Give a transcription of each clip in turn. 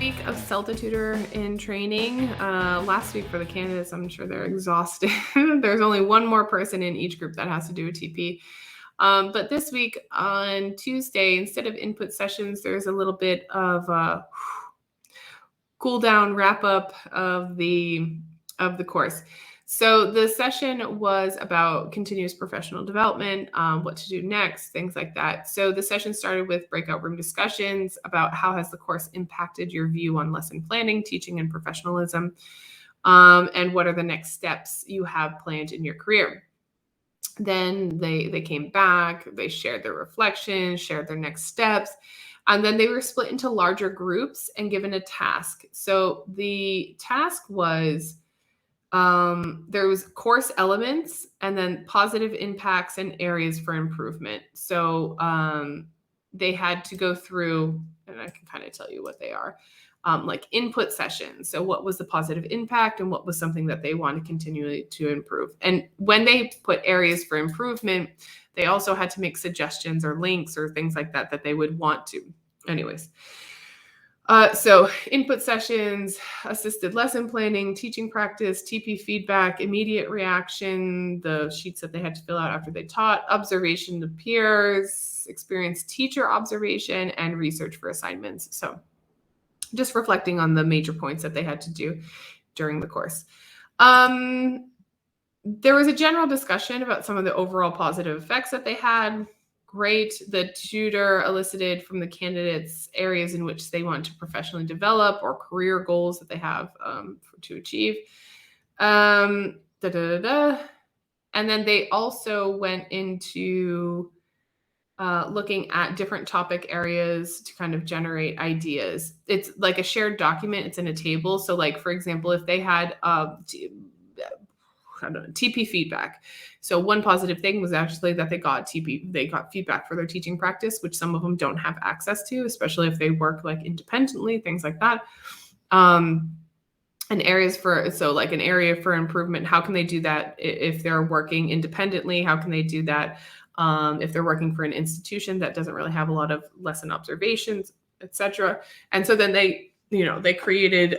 week of CELTA Tutor in training. Last week for the candidates, I'm sure they're exhausted. There's only one more person in each group that has to do a TP. But this week on Tuesday, instead of input sessions, there's a little bit of a cool down wrap up of the course. So the session was about continuous professional development, what to do next, things like that. So the session started with breakout room discussions about how has the course impacted your view on lesson planning, teaching, and professionalism, and what are the next steps you have planned in your career. Then they came back, they shared their reflections, shared their next steps, and then they were split into larger groups and given a task. So the task was there was course elements and then positive impacts and areas for improvement. So they had to go through, and I can kind of tell you what they are, like input sessions. So what was the positive impact and what was something that they want to continually to improve? And when they put areas for improvement, they also had to make suggestions or links or things like that that they would want to. Anyways. So input sessions, assisted lesson planning, teaching practice, TP feedback, immediate reaction, the sheets that they had to fill out after they taught, observation of peers, experienced teacher observation, and research for assignments. So just reflecting on the major points that they had to do during the course. There was a general discussion about some of the overall positive effects that they had. Great. The tutor elicited from the candidates areas in which they want to professionally develop or career goals that they have to achieve. And then they also went into looking at different topic areas to kind of generate ideas. It's like a shared document. It's in a table. So like, for example, if they had TP feedback. So one positive thing was actually that they got feedback for their teaching practice, which some of them don't have access to, especially if they work like independently, things like that. And areas for, so like an area for improvement, how can they do that if they're working independently? How can they do that if they're working for an institution that doesn't really have a lot of lesson observations, etc. And so then they created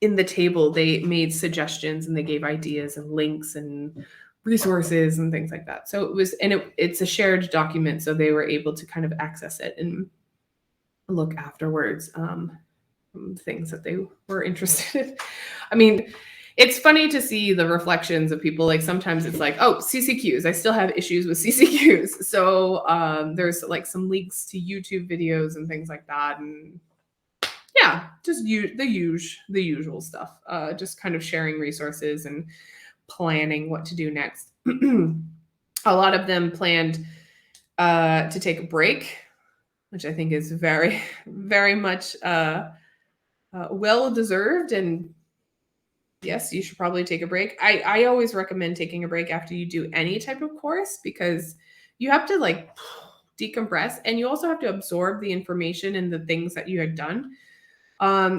in the table, they made suggestions and they gave ideas and links and resources and things like that. So it was, and it's a shared document, so they were able to kind of access it and look afterwards, things that they were interested in. I mean, it's funny to see the reflections of people. Like sometimes it's like, oh, CCQs. I still have issues with CCQs. So there's like some links to YouTube videos and things like that. And yeah, just the usual stuff. Just kind of sharing resources and planning what to do next. A lot of them planned to take a break, which I think is very, very much well-deserved. And yes, you should probably take a break. I always recommend taking a break after you do any type of course, because you have to like decompress, and you also have to absorb the information and the things that you had done.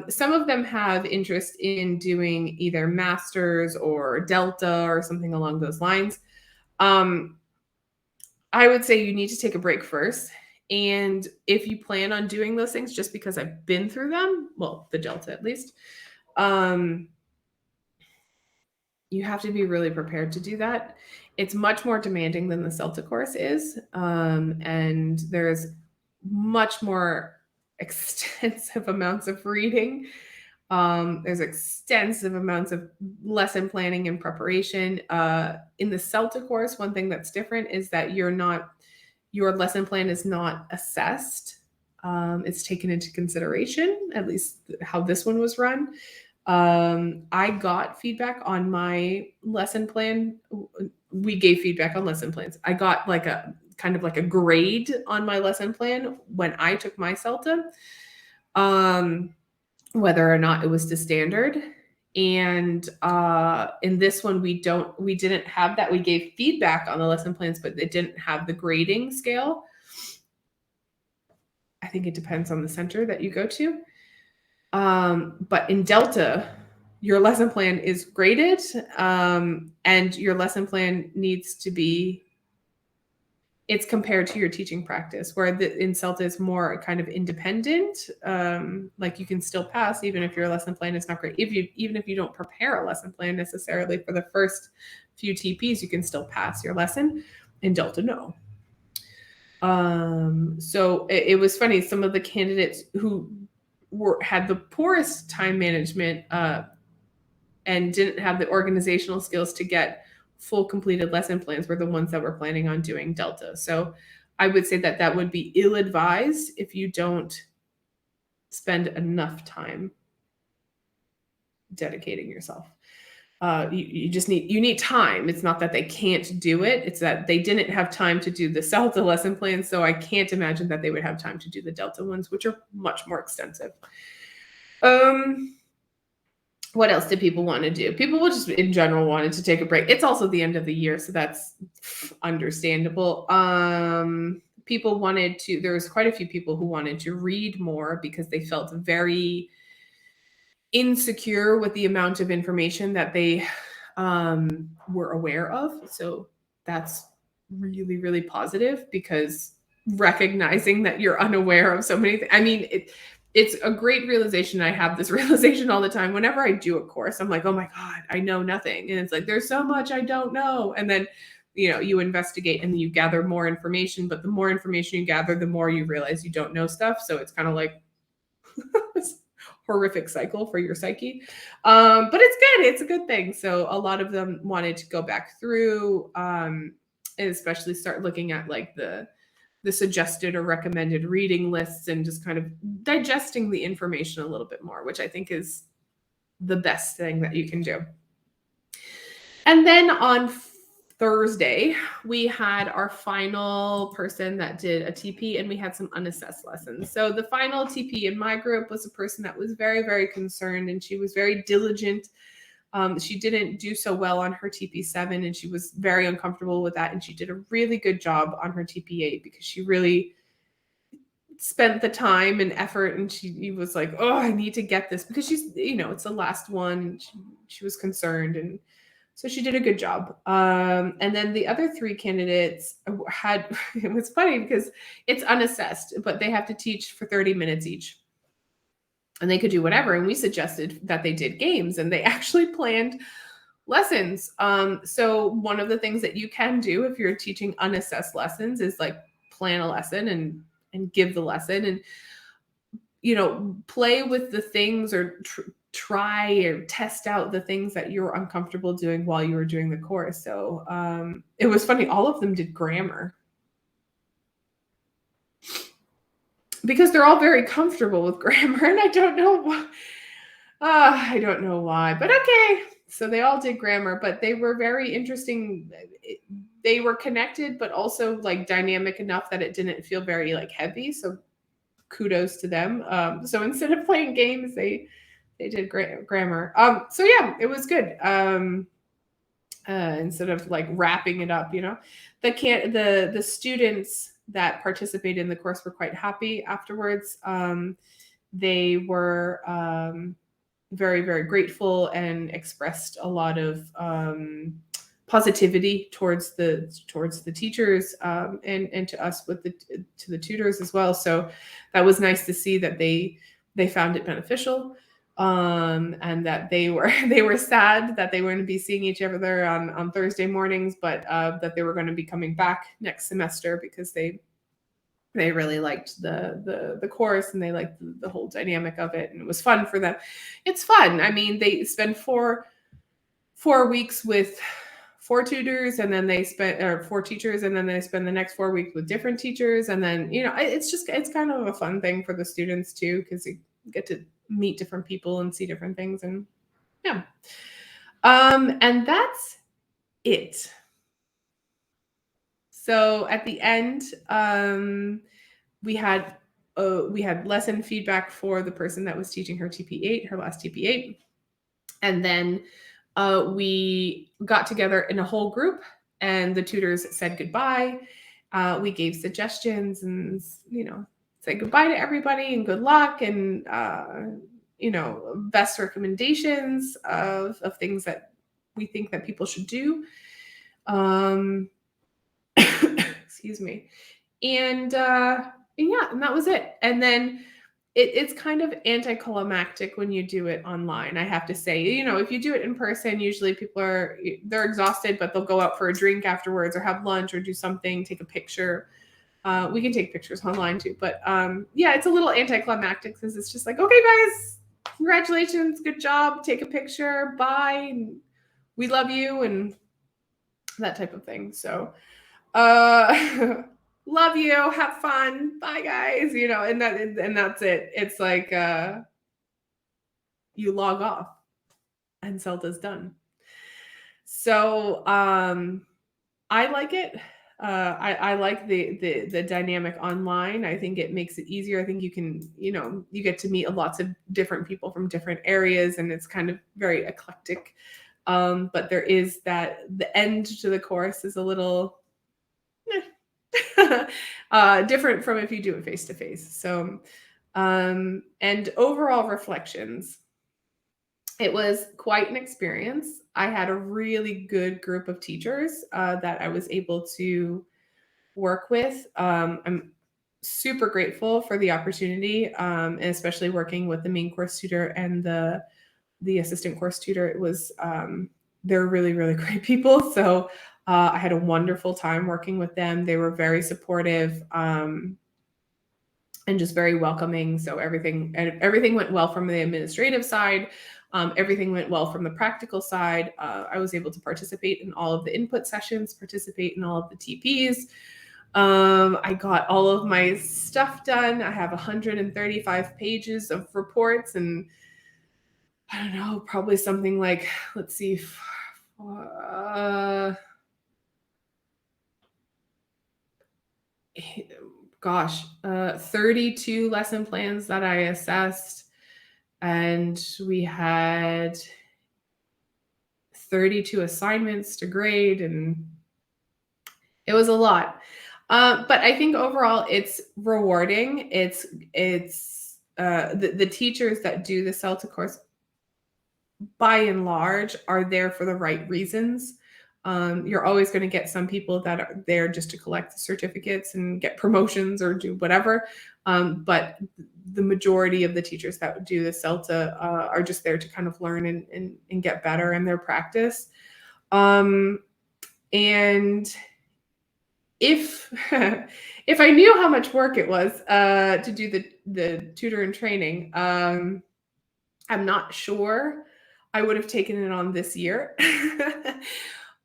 Some of them have interest in doing either masters or Delta or something along those lines. I would say you need to take a break first. And if you plan on doing those things, just because I've been through them, well, the Delta at least, you have to be really prepared to do that. It's much more demanding than the CELTA course is. And there's much more extensive amounts of reading. There's extensive amounts of lesson planning and preparation. In the CELTA course, one thing that's different is that your lesson plan is not assessed. It's taken into consideration, at least how this one was run. I got feedback on my lesson plan. We gave feedback on lesson plans. I got like a kind of like a grade on my lesson plan when I took my CELTA, whether or not it was to standard. And in this one, we didn't have that. We gave feedback on the lesson plans, but it didn't have the grading scale. I think it depends on the center that you go to. But in Delta, your lesson plan is graded, and your lesson plan needs to be it's compared to your teaching practice, where in CELTA is more kind of independent. Like you can still pass even if your lesson plan is not great. Even if you don't prepare a lesson plan necessarily for the first few TPs, you can still pass your lesson. In Delta, no. So it was funny. Some of the candidates who had the poorest time management and didn't have the organizational skills to get full completed lesson plans were the ones that were planning on doing Delta. So I would say that that would be ill-advised if you don't spend enough time dedicating yourself. You just need time. It's not that they can't do it. It's that they didn't have time to do the CELTA lesson plans. So I can't imagine that they would have time to do the Delta ones, which are much more extensive. What else did people want to do? People just in general wanted to take a break. It's also the end of the year, so that's understandable. People wanted to, there was quite a few people who wanted to read more because they felt very insecure with the amount of information that they were aware of. So that's really, really positive, because recognizing that you're unaware of so many things. I mean, it's a great realization. I have this realization all the time. Whenever I do a course, I'm like, oh my God, I know nothing. And it's like, there's so much I don't know. And then, you investigate and you gather more information. But the more information you gather, the more you realize you don't know stuff. So it's kind of like this horrific cycle for your psyche. But it's good. It's a good thing. So a lot of them wanted to go back through and especially start looking at like the suggested or recommended reading lists and just kind of digesting the information a little bit more, which I think is the best thing that you can do. And then on Thursday, we had our final person that did a TP, and we had some unassessed lessons. So the final TP in my group was a person that was very, very concerned, and she was very diligent. She didn't do so well on her TP7, and she was very uncomfortable with that. And she did a really good job on her TP8 because she really spent the time and effort. And she was like, oh, I need to get this, because she's, it's the last one. She was concerned. And so she did a good job. And then the other three candidates had, it was funny because it's unassessed, but they have to teach for 30 minutes each. And they could do whatever. And we suggested that they did games, and they actually planned lessons. So one of the things that you can do if you're teaching unassessed lessons is like plan a lesson and give the lesson, and play with the things, or try or test out the things that you're uncomfortable doing while you were doing the course. So it was funny. All of them did grammar, because they're all very comfortable with grammar, and I don't know why, but okay. So they all did grammar, but they were very interesting. They were connected, but also like dynamic enough that it didn't feel very like heavy. So kudos to them. So instead of playing games, they did grammar. So yeah, it was good. Instead of like wrapping it up, the students that participated in the course were quite happy afterwards. They were very, very grateful and expressed a lot of positivity towards the teachers and to us to the tutors as well. So that was nice to see that they found it beneficial, and that they were sad that they were going to be seeing each other on Thursday mornings, but that they were going to be coming back next semester, because they really liked the course, and they liked the whole dynamic of it, and it was fun for them. It's fun. I mean, they spend 4 weeks with 4 tutors, and then they spend 4 teachers, and then they spend the next 4 weeks with different teachers, and then it's kind of a fun thing for the students too, because you get to meet different people and see different things, and yeah. And that's it. So at the end, we had lesson feedback for the person that was teaching her TP8, her last TP8. And then we got together in a whole group, and the tutors said goodbye. We gave suggestions and, said goodbye to everybody and good luck, and, best recommendations of things that we think that people should do. Excuse excuse me. And yeah, and that was it. And then it's kind of anticlimactic when you do it online, I have to say. If you do it in person, usually they're exhausted, but they'll go out for a drink afterwards or have lunch or do something, take a picture. We can take pictures online too, but yeah, it's a little anticlimactic because it's just like, okay, guys, congratulations, good job, take a picture, bye, and we love you, and that type of thing. So, love you, have fun, bye, guys. And that's it. It's like you log off, and CELTA's done. So, I like it. I like the dynamic online. I think it makes it easier. I think you get to meet lots of different people from different areas, and it's kind of very eclectic. But there is the end to the course is a little different from if you do it face to face. So, and overall reflections. It was quite an experience. I had a really good group of teachers that I was able to work with. I'm super grateful for the opportunity, and especially working with the main course tutor and the assistant course tutor. It was they're really, really great people. So I had a wonderful time working with them. They were very supportive. And just very welcoming. So everything went well from the administrative side. Everything went well from the practical side. I was able to participate in all of the input sessions, participate in all of the TPs. I got all of my stuff done. I have 135 pages of reports, and I don't know, probably something like, let's see, 32 lesson plans that I assessed, and we had 32 assignments to grade, and it was a lot. But I think overall it's rewarding. It's the teachers that do the CELTA course, by and large, are there for the right reasons. You're always going to get some people that are there just to collect the certificates and get promotions or do whatever. But the majority of the teachers that do the CELTA are just there to kind of learn and get better in their practice. And if if I knew how much work it was to do the tutor and training, I'm not sure I would have taken it on this year.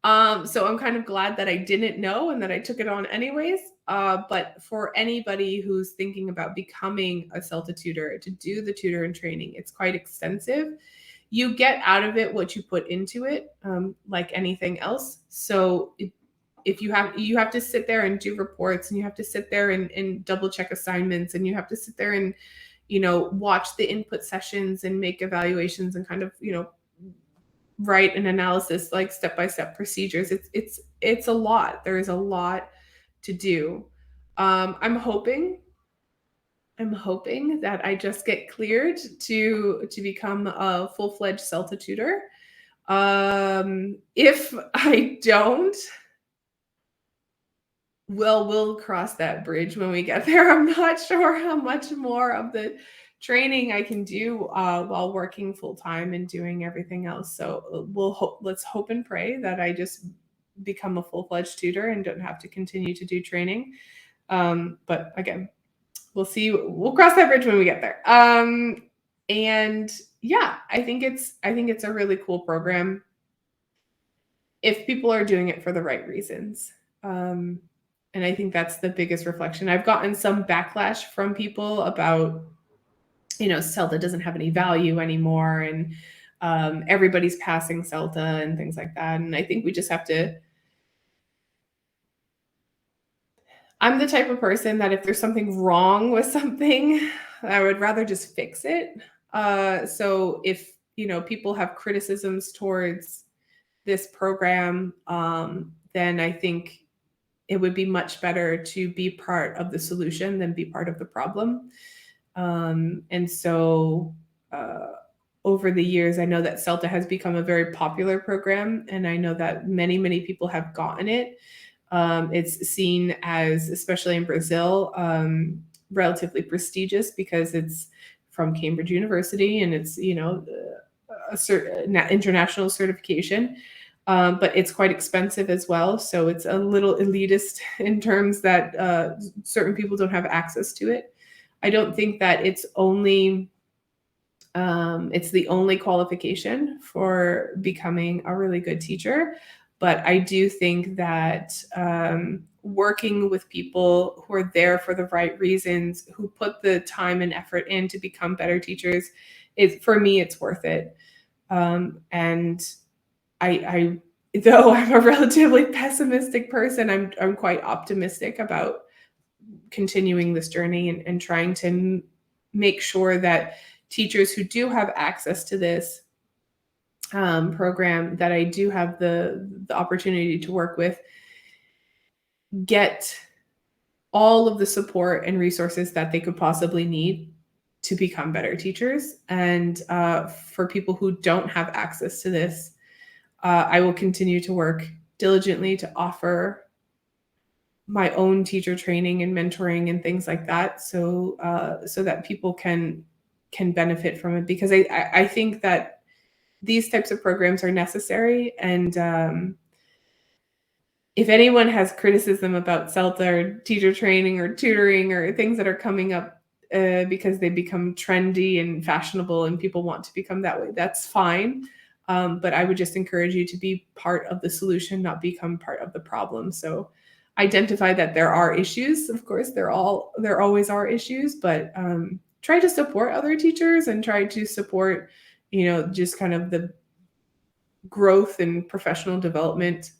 So I'm kind of glad that I didn't know and that I took it on anyways. But for anybody who's thinking about becoming a CELTA tutor, to do the tutor and training, it's quite extensive. You get out of it what you put into it, like anything else. So if you have to sit there and do reports, and you have to sit there and double check assignments, and you have to sit there and watch the input sessions and make evaluations and kind of write an analysis, like step-by-step procedures. It's a lot. There is a lot to do. I'm hoping that I just get cleared to become a full-fledged CELTA tutor. If I don't, we'll cross that bridge when we get there. I'm not sure how much more of the training I can do while working full time and doing everything else. So let's hope and pray that I just become a full-fledged tutor and don't have to continue to do training. But again, we'll see. We'll cross that bridge when we get there. And yeah, I think it's a really cool program if people are doing it for the right reasons. And I think that's the biggest reflection. I've gotten some backlash from people about, CELTA doesn't have any value anymore, and everybody's passing CELTA and things like that. And I think we just have to. I'm the type of person that if there's something wrong with something, I would rather just fix it. So if people have criticisms towards this program, then I think it would be much better to be part of the solution than be part of the problem. And so over the years, I know that CELTA has become a very popular program, and I know that many, many people have gotten it. It's seen as, especially in Brazil, relatively prestigious because it's from Cambridge University and it's, international certification. But it's quite expensive as well. So it's a little elitist in terms that certain people don't have access to it. I don't think that it's the only qualification for becoming a really good teacher. But I do think that working with people who are there for the right reasons, who put the time and effort in to become better teachers, for me, it's worth it. And I though I'm a relatively pessimistic person, I'm quite optimistic about continuing this journey and trying to make sure that teachers who do have access to this program that I do have the opportunity to work with get all of the support and resources that they could possibly need to become better teachers. And for people who don't have access to this, I will continue to work diligently to offer my own teacher training and mentoring and things like that, so that people can benefit from it, because I think that these types of programs are necessary. And if anyone has criticism about CELTA or teacher training or tutoring or things that are coming up because they become trendy and fashionable and people want to become that way, that's fine. But I would just encourage you to be part of the solution, not become part of the problem. So identify that there are issues. Of course, there always are issues, but try to support other teachers and try to support, just kind of the growth and professional development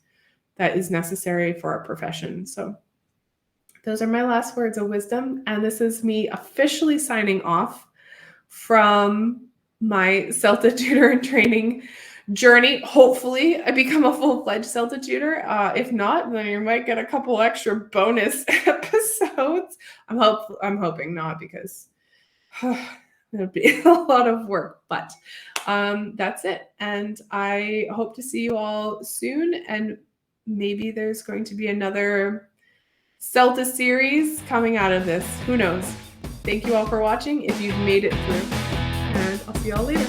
that is necessary for our profession. So those are my last words of wisdom. And this is me officially signing off from my CELTA tutor and training journey. Hopefully I become a full-fledged CELTA tutor. If not, then you might get a couple extra bonus episodes. I'm hoping not, because it'll be a lot of work, but that's it. And I hope to see you all soon. And maybe there's going to be another CELTA series coming out of this. Who knows? Thank you all for watching if you've made it through. And I'll see y'all later.